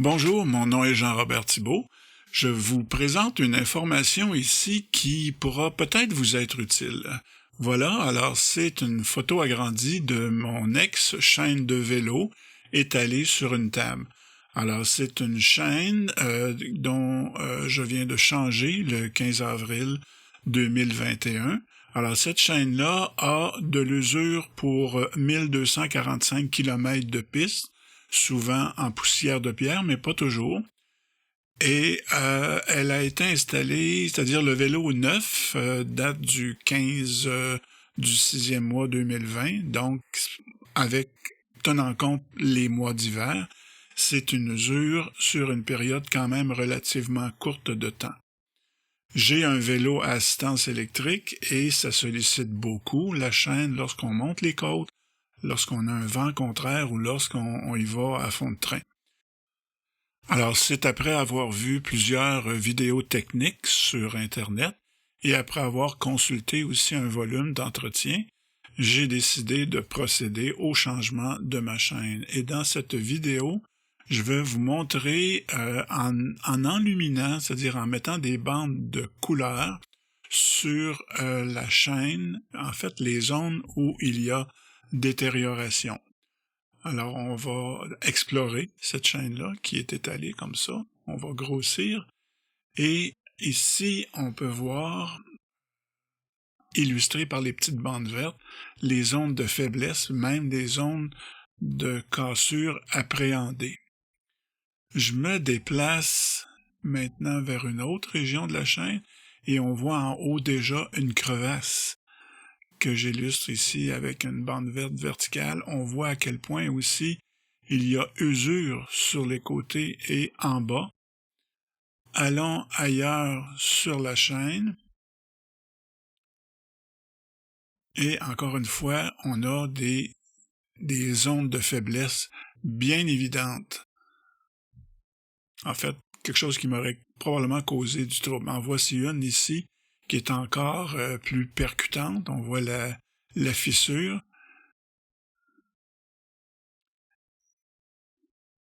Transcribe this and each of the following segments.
Bonjour, mon nom est Jean-Robert Thibault. Je vous présente une information ici qui pourra peut-être vous être utile. Voilà, alors c'est une photo agrandie de mon ex-chaîne de vélo étalée sur une table. Alors c'est une chaîne dont je viens de changer le 15 avril 2021. Alors cette chaîne-là a de l'usure pour 1245 km de piste, souvent en poussière de pierre, mais pas toujours. Et elle a été installée, c'est-à-dire le vélo neuf date du 15 du 6e mois 2020, donc avec tenant compte les mois d'hiver, c'est une usure sur une période quand même relativement courte de temps. J'ai un vélo à assistance électrique et ça sollicite beaucoup la chaîne lorsqu'on monte les côtes, lorsqu'on a un vent contraire ou lorsqu'on y va à fond de train. Alors, c'est après avoir vu plusieurs vidéos techniques sur Internet et après avoir consulté aussi un volume d'entretien, j'ai décidé de procéder au changement de ma chaîne. Et dans cette vidéo, je vais vous montrer en enluminant, c'est-à-dire en mettant des bandes de couleur sur la chaîne, en fait, les zones où il y a détérioration. Alors, on va explorer cette chaîne-là qui est étalée comme ça. On va grossir. Et ici, on peut voir, illustré par les petites bandes vertes, les zones de faiblesse, même des zones de cassure appréhendées. Je me déplace maintenant vers une autre région de la chaîne et on voit en haut déjà une crevasse que j'illustre ici avec une bande verte verticale. On voit à quel point aussi il y a usure sur les côtés et en bas. Allons ailleurs sur la chaîne. Et encore une fois, on a des zones de faiblesse bien évidentes. En fait, quelque chose qui m'aurait probablement causé du trouble. En voici une ici qui est encore plus percutante. On voit la fissure.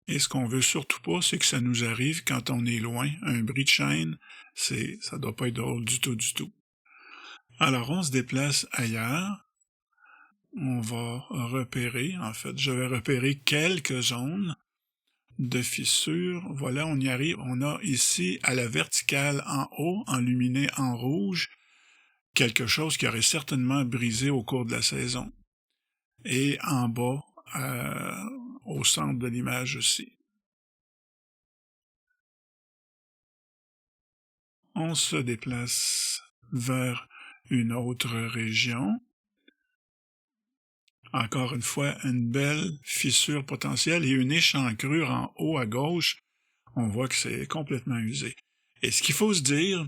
Et ce qu'on veut surtout pas, c'est que ça nous arrive quand on est loin. Un bris de chaîne, ça doit pas être drôle du tout, du tout. Alors, on se déplace ailleurs. On va repérer, en fait, je vais repérer quelques zones de fissures. Voilà, on y arrive. On a ici, à la verticale en haut, enluminé en rouge, quelque chose qui aurait certainement brisé au cours de la saison. Et en bas, au centre de l'image aussi. On se déplace vers une autre région. Encore une fois, une belle fissure potentielle et une échancrure en haut à gauche. On voit que c'est complètement usé. Et ce qu'il faut se dire,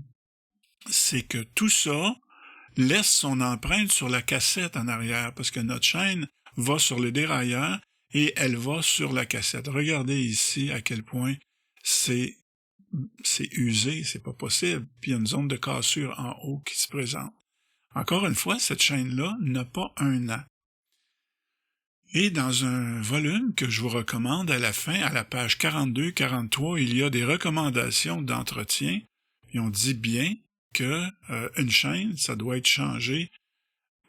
c'est que tout ça laisse son empreinte sur la cassette en arrière, parce que notre chaîne va sur le dérailleur et elle va sur la cassette. Regardez ici à quel point c'est usé, c'est pas possible. Puis il y a une zone de cassure en haut qui se présente. Encore une fois, cette chaîne-là n'a pas un an. Et dans un volume que je vous recommande à la fin, à la page 42-43, il y a des recommandations d'entretien. Et on dit bien que une chaîne, ça doit être changé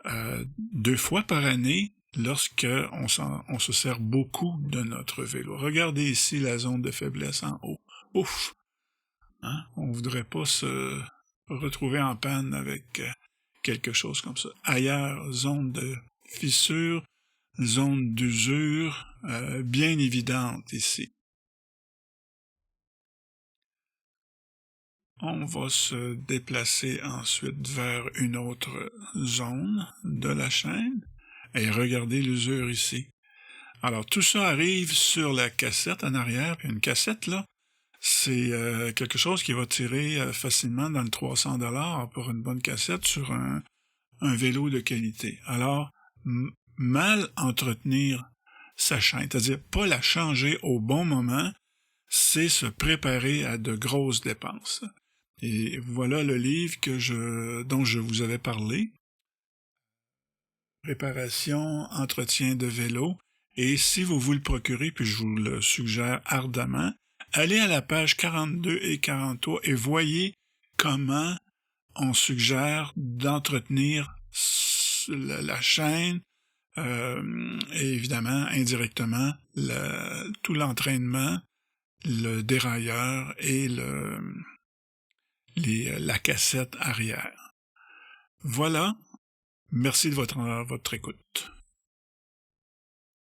2 fois par année lorsqu'on se sert beaucoup de notre vélo. Regardez ici la zone de faiblesse en haut. Ouf! Hein? On voudrait pas se retrouver en panne avec quelque chose comme ça. Ailleurs, zone de fissure, zone d'usure bien évidente ici. On va se déplacer ensuite vers une autre zone de la chaîne et regardez l'usure ici. Alors tout ça arrive sur la cassette en arrière, puis une cassette là, c'est quelque chose qui va tirer facilement dans le 300$ pour une bonne cassette sur un vélo de qualité. Alors, mal entretenir sa chaîne, c'est-à-dire pas la changer au bon moment, c'est se préparer à de grosses dépenses. Et voilà le livre dont je vous avais parlé. Réparation, entretien de vélo. Et si vous vous le procurez, puis je vous le suggère ardemment, Allez à la page 42 et 43 et voyez comment on suggère d'entretenir la chaîne et évidemment, indirectement, tout l'entraînement, le dérailleur et la cassette arrière. Voilà. Merci de votre écoute.